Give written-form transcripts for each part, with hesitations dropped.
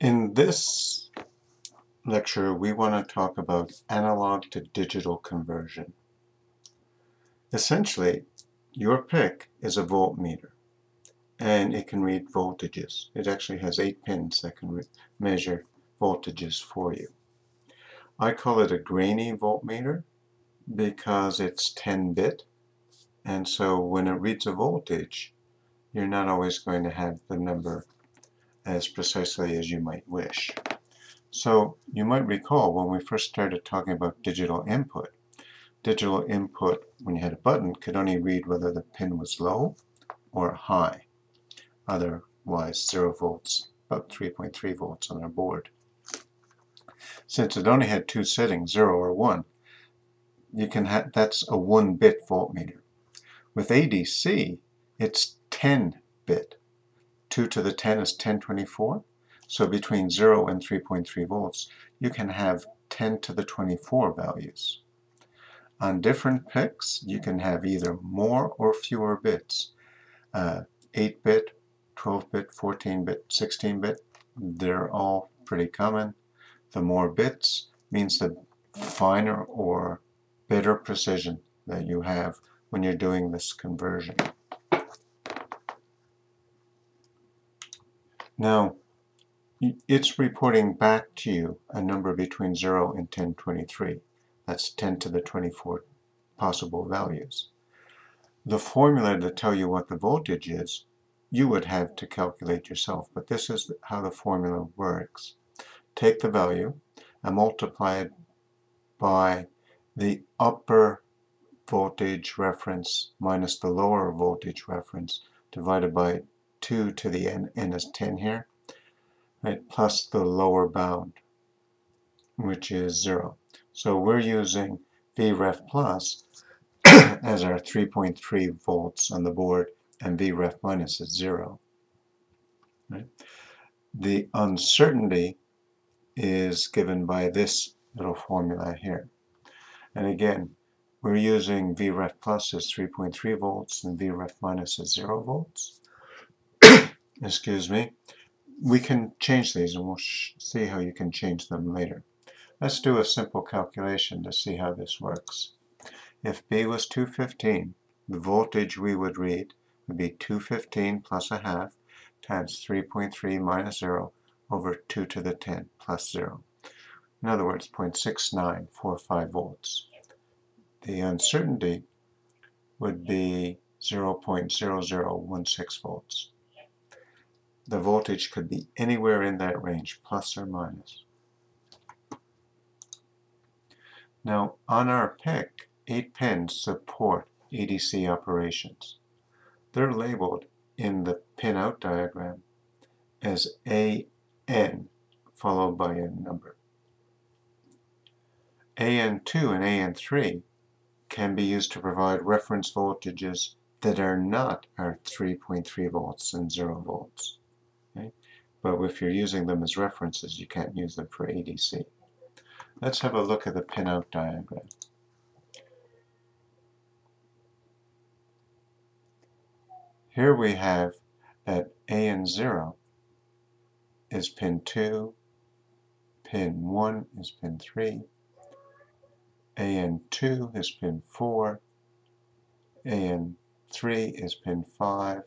In this lecture, we want to talk about analog to digital conversion. Essentially, your PIC is a voltmeter, and it can read voltages. It actually has 8 pins that can measure voltages for you. I call it a grainy voltmeter because it's 10-bit, and so when it reads a voltage, you're not always going to have the number as precisely as you might wish. So you might recall when we first started talking about digital input, when you had a button, could only read whether the pin was low or high. Otherwise, 0 volts, about 3.3 volts on our board. Since it only had 2 settings, 0 or 1, that's a 1-bit voltmeter. With ADC, it's 10-bit. 2 to the 10 is 1024. So between 0 and 3.3 volts, you can have 10 to the 24 values. On different PICs, you can have either more or fewer bits. 8-bit, 12-bit, 14-bit, 16-bit, they're all pretty common. The more bits means the finer or better precision that you have when you're doing this conversion. Now, it's reporting back to you a number between 0 and 1023. That's 10 to the 24 possible values. The formula to tell you what the voltage is, you would have to calculate yourself, but this is how the formula works. Take the value and multiply it by the upper voltage reference minus the lower voltage reference divided by 2 to the n is 10 here, right, plus the lower bound, which is 0. So we're using Vref plus as our 3.3 volts on the board, and Vref minus is 0. Right? The uncertainty is given by this little formula here. And again, we're using Vref plus is 3.3 volts and Vref minus is 0 volts. Excuse me. We can change these, and we'll see how you can change them later. Let's do a simple calculation to see how this works. If B was 215, the voltage we would read would be 215 plus a half times 3.3 minus 0 over 2 to the 10 plus 0. In other words, 0.6945 volts. The uncertainty would be 0.0016 volts. The voltage could be anywhere in that range, plus or minus. Now, on our PIC, 8 pins support ADC operations. They're labeled in the pinout diagram as AN followed by a number. AN2 and AN3 can be used to provide reference voltages that are not our 3.3 volts and 0 volts. Okay? But if you're using them as references, you can't use them for ADC. Let's have a look at the pinout diagram. Here we have that AN0 is pin 2, pin 1 is pin 3, AN2 is pin 4, AN3 is pin 5,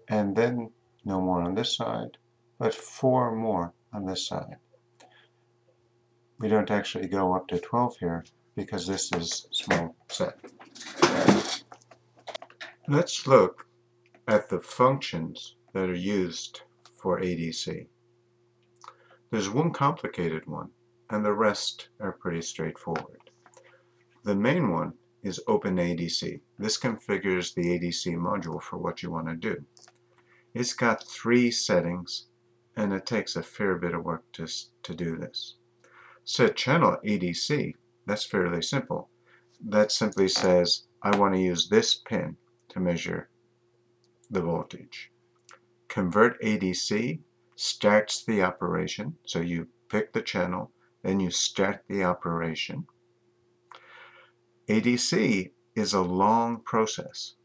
and then no more on this side, but 4 more on this side. We don't actually go up to 12 here because this is a small set. Let's look at the functions that are used for ADC. There's one complicated one, and the rest are pretty straightforward. The main one is OpenADC. This configures the ADC module for what you want to do. It's got 3 settings, and it takes a fair bit of work to do this. Set channel ADC, that's fairly simple. That simply says, I want to use this pin to measure the voltage. Convert ADC starts the operation, so you pick the channel, then you start the operation. ADC is a long process.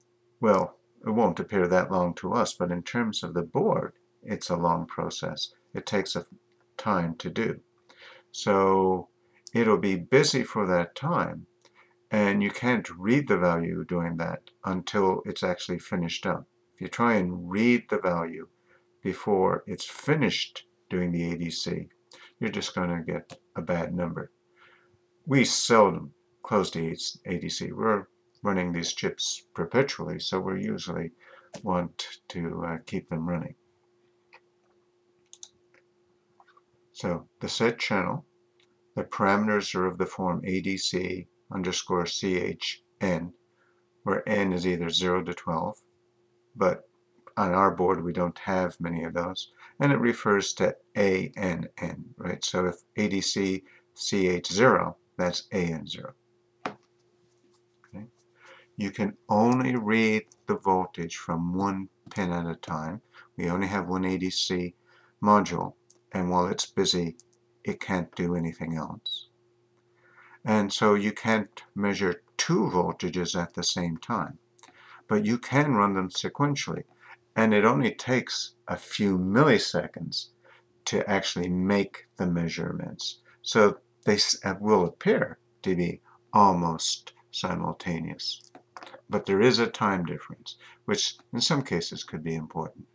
Well, it won't appear that long to us, but in terms of the board, it's a long process. it takes a time to do. So it'll be busy for that time, and you can't read the value doing that until it's actually finished up. If you try and read the value before it's finished doing the ADC, you're just going to get a bad number. We seldom close the ADC. We're running these chips perpetually, so we usually want to keep them running. So the set channel, the parameters are of the form ADC underscore CHN, where n is either 0 to 12, but on our board we don't have many of those, and it refers to ANN, right? So if ADC CH0, that's AN0. Okay? You can only read the voltage from one pin at a time. We only have one ADC module, and while it's busy, it can't do anything else. And so you can't measure two voltages at the same time, but you can run them sequentially. And it only takes a few milliseconds to actually make the measurements. So they will appear to be almost simultaneous. But there is a time difference, which in some cases could be important.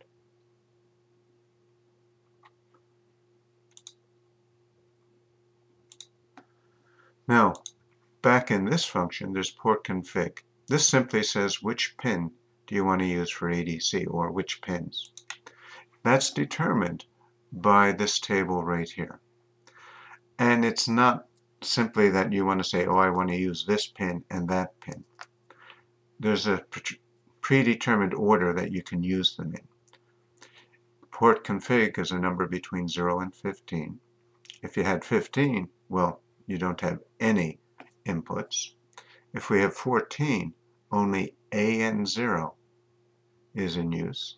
Now, back in this function, there's port config. This simply says which pin do you want to use for ADC, or which pins. That's determined by this table right here. And it's not simply that you want to say, oh, I want to use this pin and that pin. There's a predetermined order that you can use them in. Port config is a number between 0 and 15. If you had 15, well, you don't have any inputs. If we have 14, only AN0 is in use.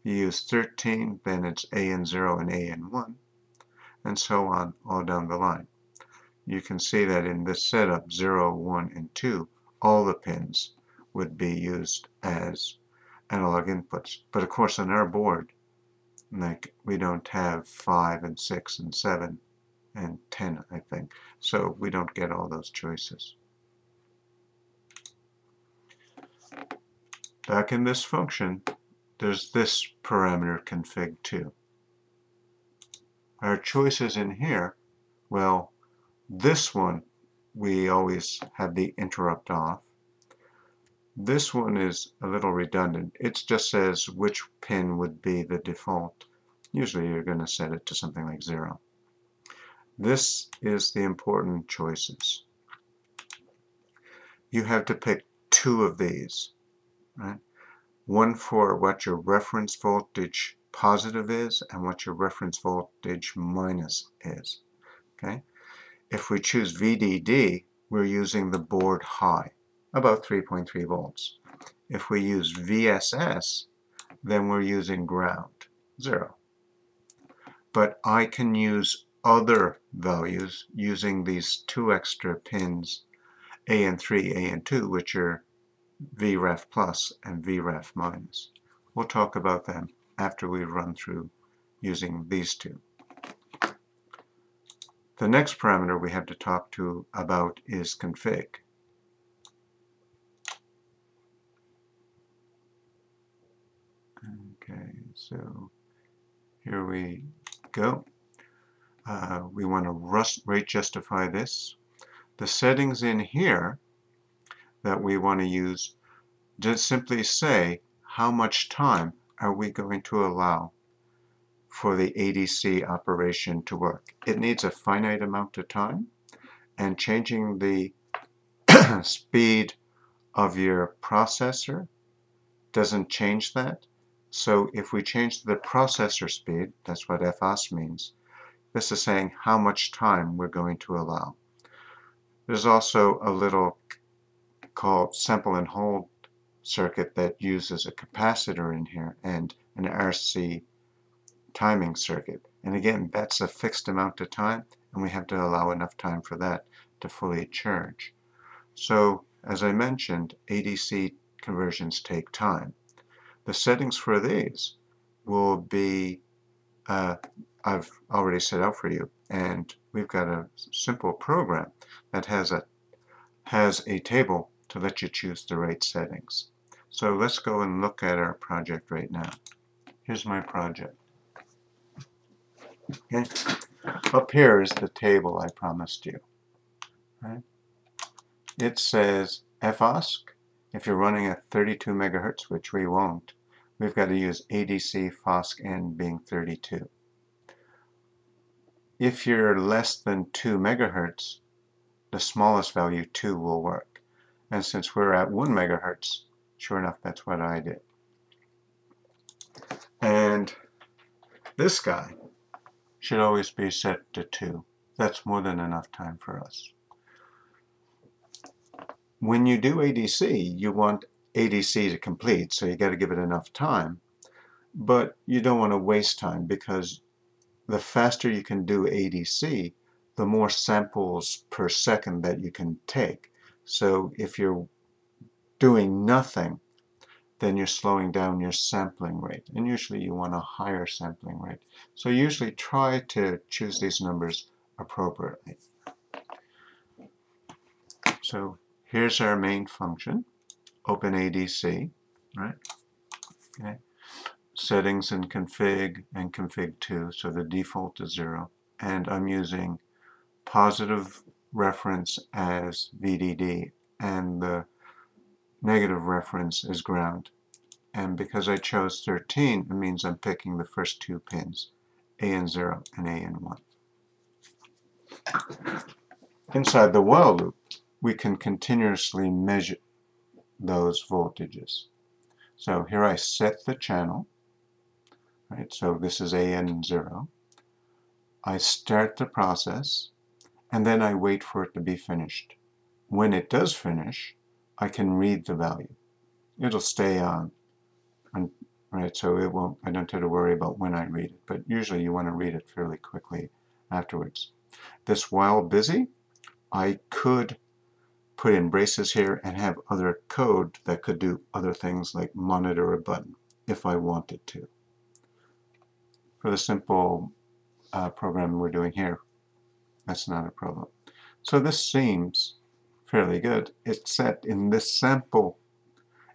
You use 13, then it's AN0 and AN1, and so on, all down the line. You can see that in this setup, 0, 1, and 2, all the pins would be used as analog inputs. But of course, on our board, like, we don't have 5 and 6 and 7 and 10, I think. So we don't get all those choices. Back in this function, there's this parameter config too. Our choices in here, well, this one, we always have the interrupt off. This one is a little redundant. It just says which pin would be the default. Usually you're going to set it to something like 0. This is the important choices. You have to pick two of these, right? One for what your reference voltage positive is and what your reference voltage minus is. Okay? If we choose VDD, we're using the board high, about 3.3 volts. If we use VSS, then we're using ground, 0. But I can use other values using these two extra pins, AN3, AN2, which are VREF plus and VREF minus. We'll talk about them after we run through using these two. The next parameter we have to talk about is config. Okay, so here we go. We want to rate justify this. The settings in here that we want to use just simply say how much time are we going to allow for the ADC operation to work. It needs a finite amount of time, and changing the speed of your processor doesn't change that. So if we change the processor speed, that's what FOS means, this is saying how much time we're going to allow. There's also a little called sample and hold circuit that uses a capacitor in here and an RC timing circuit. And again, that's a fixed amount of time, and we have to allow enough time for that to fully charge. So, as I mentioned, ADC conversions take time. The settings for these will be I've already set out for you, and we've got a simple program that has a table to let you choose the right settings. So let's go and look at our project right now. Here's my project. Okay. Up here is the table I promised you. Right? It says FOSC. If you're running at 32 megahertz, which we won't, we've got to use ADC FOSC-N being 32. If you're less than 2 megahertz, the smallest value 2 will work. And since we're at 1 megahertz, sure enough, that's what I did. And this guy should always be set to 2. That's more than enough time for us. When you do ADC, you want ADC to complete, so you got to give it enough time. But you don't want to waste time, because the faster you can do ADC, the more samples per second that you can take. So if you're doing nothing, then you're slowing down your sampling rate. And usually you want a higher sampling rate. So usually try to choose these numbers appropriately. So here's our main function, OpenADC, right? Okay. Settings and config2, so the default is 0. And I'm using positive reference as VDD, and the negative reference is ground. And because I chose 13, it means I'm picking the first 2 pins, AN0 and AN1. Inside the while loop, we can continuously measure those voltages. So here I set the channel, right? So this is AN0. I start the process, and then I wait for it to be finished. When it does finish, I can read the value. It'll stay on, right? So it won't. I don't have to worry about when I read it. But usually you want to read it fairly quickly afterwards. This while busy, I could put in braces here and have other code that could do other things like monitor a button if I wanted to. For the simple program we're doing here, that's not a problem. So this seems fairly good, except in this sample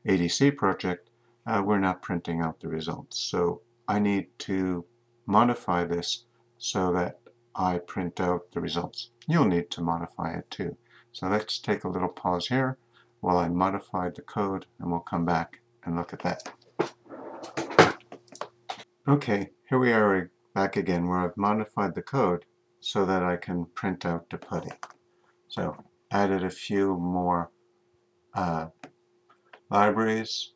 ADC project, we're not printing out the results. So I need to modify this so that I print out the results. You'll need to modify it too. So let's take a little pause here while I modify the code, and we'll come back and look at that. Okay, here we are back again where I've modified the code so that I can print out the PuTTY. So added a few more libraries.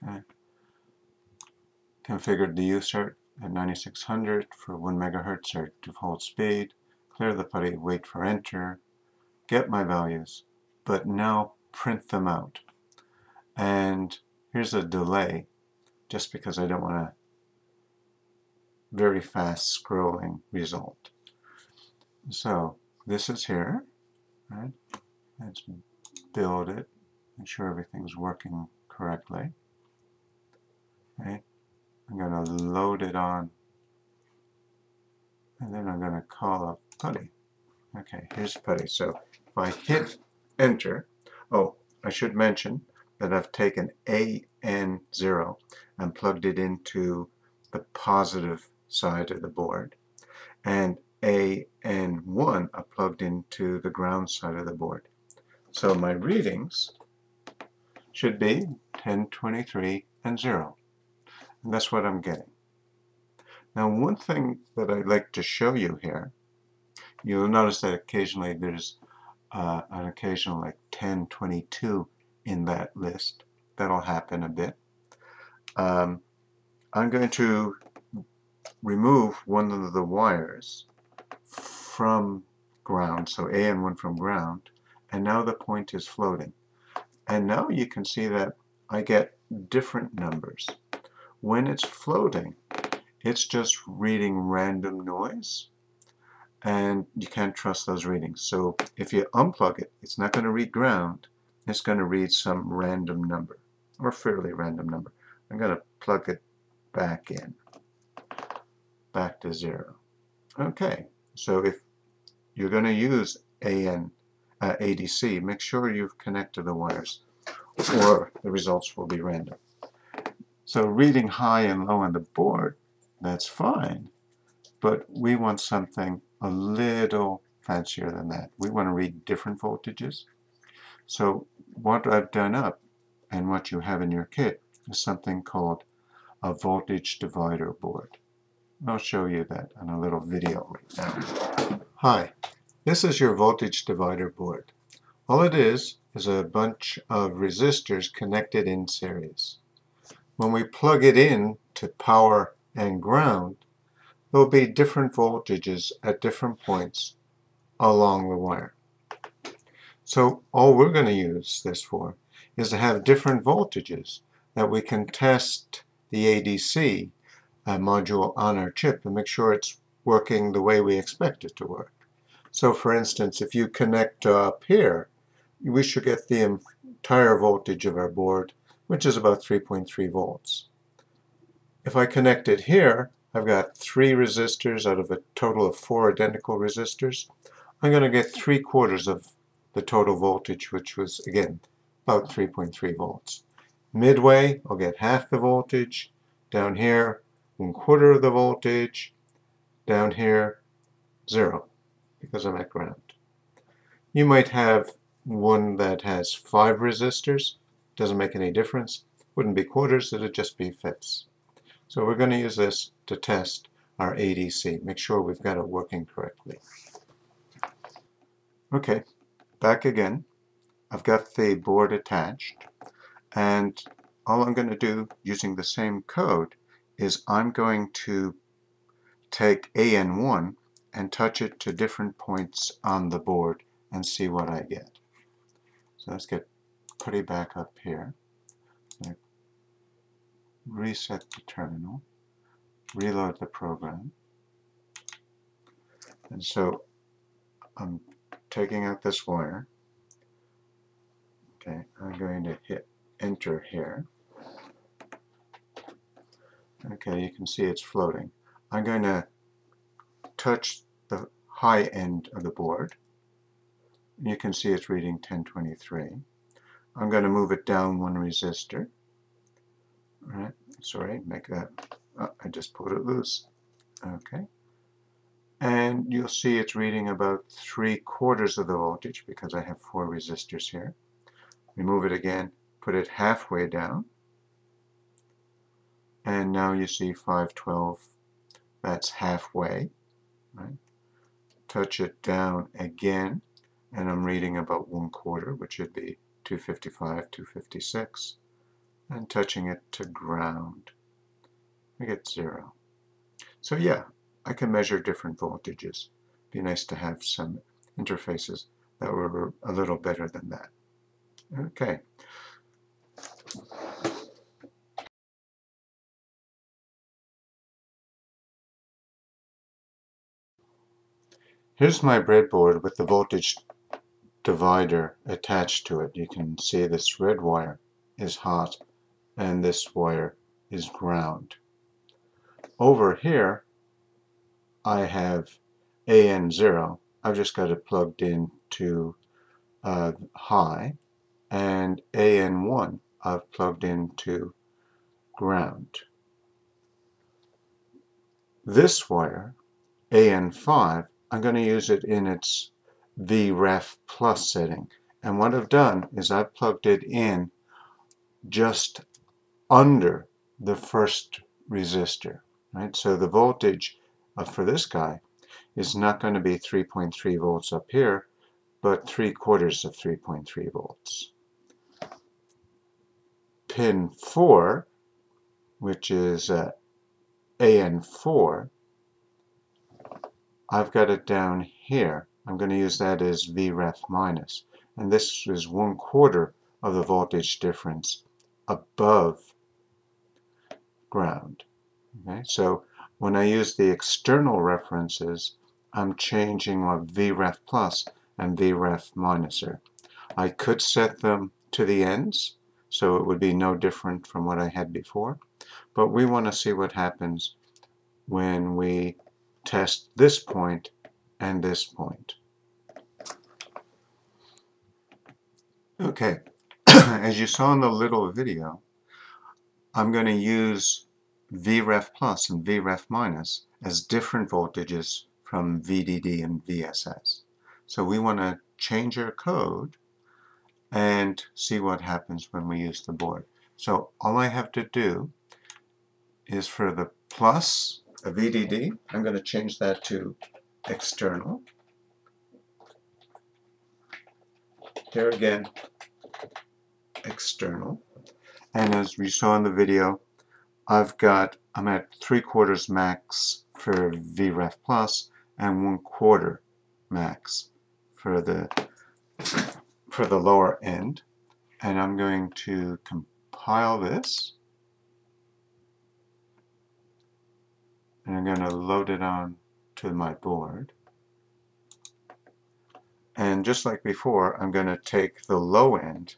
Okay. Configured the USART at 9600 for 1 megahertz or default speed. Clear the PuTTY, wait for enter, get my values, but now print them out. And here's a delay, just because I don't want a very fast scrolling result. So this is here, right? Let's build it, make sure everything's working correctly. Okay. I'm going to load it on, and then I'm going to call up PuTTY. Okay, here's PuTTY. So if I hit enter, oh, I should mention that I've taken AN0 and plugged it into the positive side of the board, and AN1 I plugged into the ground side of the board. So my readings should be 10, 23, and 0. And that's what I'm getting. Now, one thing that I'd like to show you here, you'll notice that occasionally there's an occasional like 10, 22 in that list. That'll happen a bit. I'm going to remove one of the wires from ground, so AN1 from ground, and now the point is floating. And now you can see that I get different numbers. When it's floating, it's just reading random noise, and you can't trust those readings. So if you unplug it, it's not going to read ground, it's going to read some random number, or fairly random number. I'm going to plug it back in, back to 0. Okay, so if you're going to use ADC, make sure you've connected the wires, or the results will be random. So reading high and low on the board, that's fine, but we want something a little fancier than that. We want to read different voltages. So what I've done up, and what you have in your kit, is something called a voltage divider board. I'll show you that on a little video right now. Hi, this is your voltage divider board. All it is a bunch of resistors connected in series. When we plug it in to power and ground, there will be different voltages at different points along the wire. So all we're going to use this for is to have different voltages that we can test the ADC module on our chip and make sure it's working the way we expect it to work. So for instance, if you connect up here, we should get the entire voltage of our board, which is about 3.3 volts. If I connect it here, I've got 3 resistors out of a total of 4 identical resistors. I'm going to get 3/4 of the total voltage, which was, again, about 3.3 volts. Midway, I'll get half the voltage. Down here, 1/4 of the voltage. Down here, 0, because I'm at ground. You might have one that has 5 resistors. Doesn't make any difference. Wouldn't be quarters, it'd just be fifths. So we're going to use this to test our ADC. Make sure we've got it working correctly. Okay, back again. I've got the board attached, and all I'm going to do using the same code is I'm going to take AN1 and touch it to different points on the board and see what I get. So let's get Putty back up here. Reset the terminal, reload the program, and so I'm taking out this wire. Okay, I'm going to hit enter here. Okay, you can see it's floating. I'm going to touch the high end of the board. You can see it's reading 1023. I'm going to move it down 1 resistor. All right, sorry, make that, I just pulled it loose. Okay, and you'll see it's reading about 3/4 of the voltage because I have 4 resistors here. Remove it again, put it halfway down, and now you see 512, that's halfway. Right? Touch it down again, and I'm reading about 1/4, which should be 255, 256, and touching it to ground. I get 0. So yeah, I can measure different voltages. Be nice to have some interfaces that were a little better than that. Okay. Here's my breadboard with the voltage divider attached to it. You can see this red wire is hot and this wire is ground. Over here I have AN0. I've just got it plugged into high, and AN1 I've plugged into ground. This wire, AN5, I'm going to use it in its VREF plus setting. And what I've done is I've plugged it in just under the first resistor. Right? So the voltage for this guy is not going to be 3.3 volts up here, but 3/4 of 3.3 volts. Pin 4, which is AN4, I've got it down here. I'm going to use that as VREF minus. And this is 1/4 of the voltage difference above ground. Okay? So when I use the external references, I'm changing what VREF plus and VREF minus are. I could set them to the ends, so it would be no different from what I had before. But we want to see what happens when we test this point and this point. Okay, as you saw in the little video, I'm going to use Vref plus and Vref minus as different voltages from VDD and VSS. So we want to change our code and see what happens when we use the board. So all I have to do is for the plus a VDD, I'm going to change that to external. Here again, external. And as we saw in the video, I'm at 3/4 max for Vref plus and 1/4 max for the lower end. And I'm going to compile this. And I'm going to load it on to my board. And just like before, I'm going to take the low end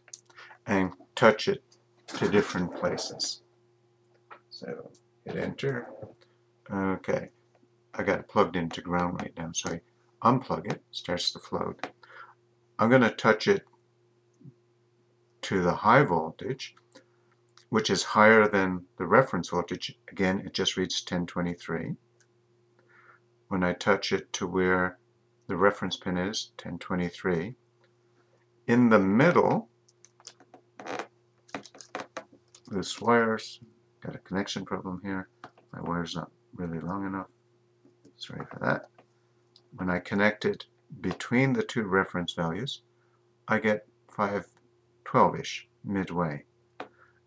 and touch it to different places. So hit enter. Okay, I got it plugged into ground right now, so I unplug it, starts to float. I'm going to touch it to the high voltage, which is higher than the reference voltage. Again, it just reads 1023. When I touch it to where the reference pin is, 1023, in the middle, loose wires, got a connection problem here. My wire's not really long enough. Sorry for that. When I connect it between the two reference values, I get 512-ish midway.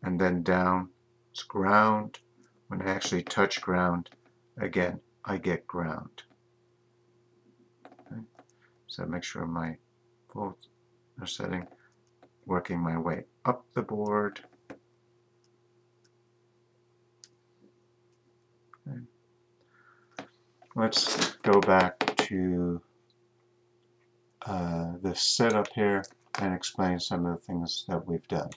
And then down, it's ground. When I actually touch ground, again, I get ground. Okay. So make sure my volts are setting, working my way up the board. Okay. Let's go back to the setup here and explain some of the things that we've done.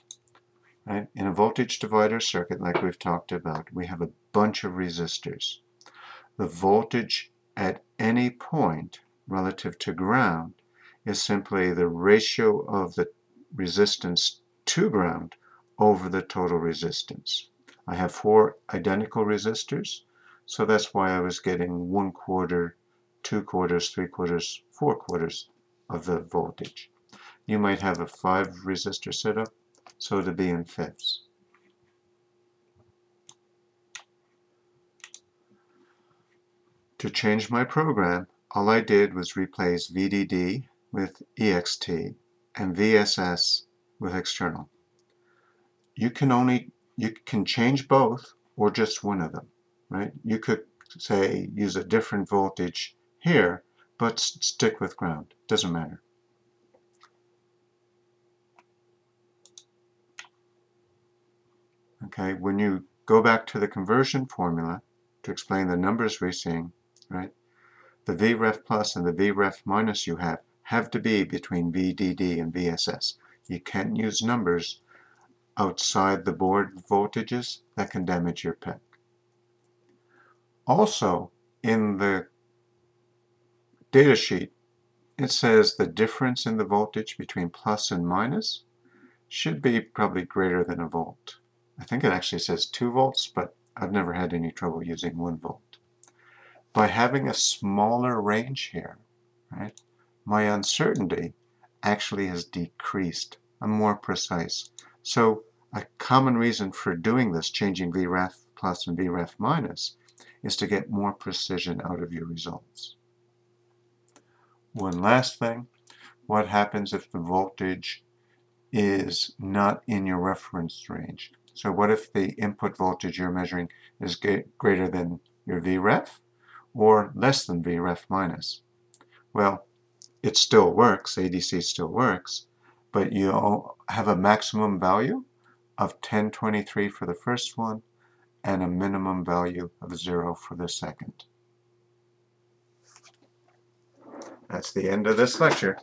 Right? In a voltage divider circuit, like we've talked about, we have a bunch of resistors. The voltage at any point relative to ground is simply the ratio of the resistance to ground over the total resistance. I have 4 identical resistors, so that's why I was getting 1/4, 2/4, 3/4, 4/4 of the voltage. You might have a 5 resistor setup, so to be in fifths. To change my program, all I did was replace VDD with EXT and VSS with external. You can change both or just one of them, right? You could say use a different voltage here, but stick with ground. Doesn't matter. Okay, when you go back to the conversion formula to explain the numbers we're seeing, right? The Vref plus and the Vref minus you have to be between VDD and VSS. You can't use numbers outside the board voltages that can damage your PEC. Also, in the data sheet, it says the difference in the voltage between plus and minus should be probably greater than a volt. I think it actually says 2 volts, but I've never had any trouble using 1 volt. By having a smaller range here, right, my uncertainty actually has decreased. I'm more precise. So a common reason for doing this, changing Vref plus and Vref minus, is to get more precision out of your results. One last thing, what happens if the voltage is not in your reference range? So what if the input voltage you're measuring is greater than your Vref or less than Vref minus? Well, it still works, ADC still works, but you have a maximum value of 1023 for the first one and a minimum value of 0 for the second. That's the end of this lecture.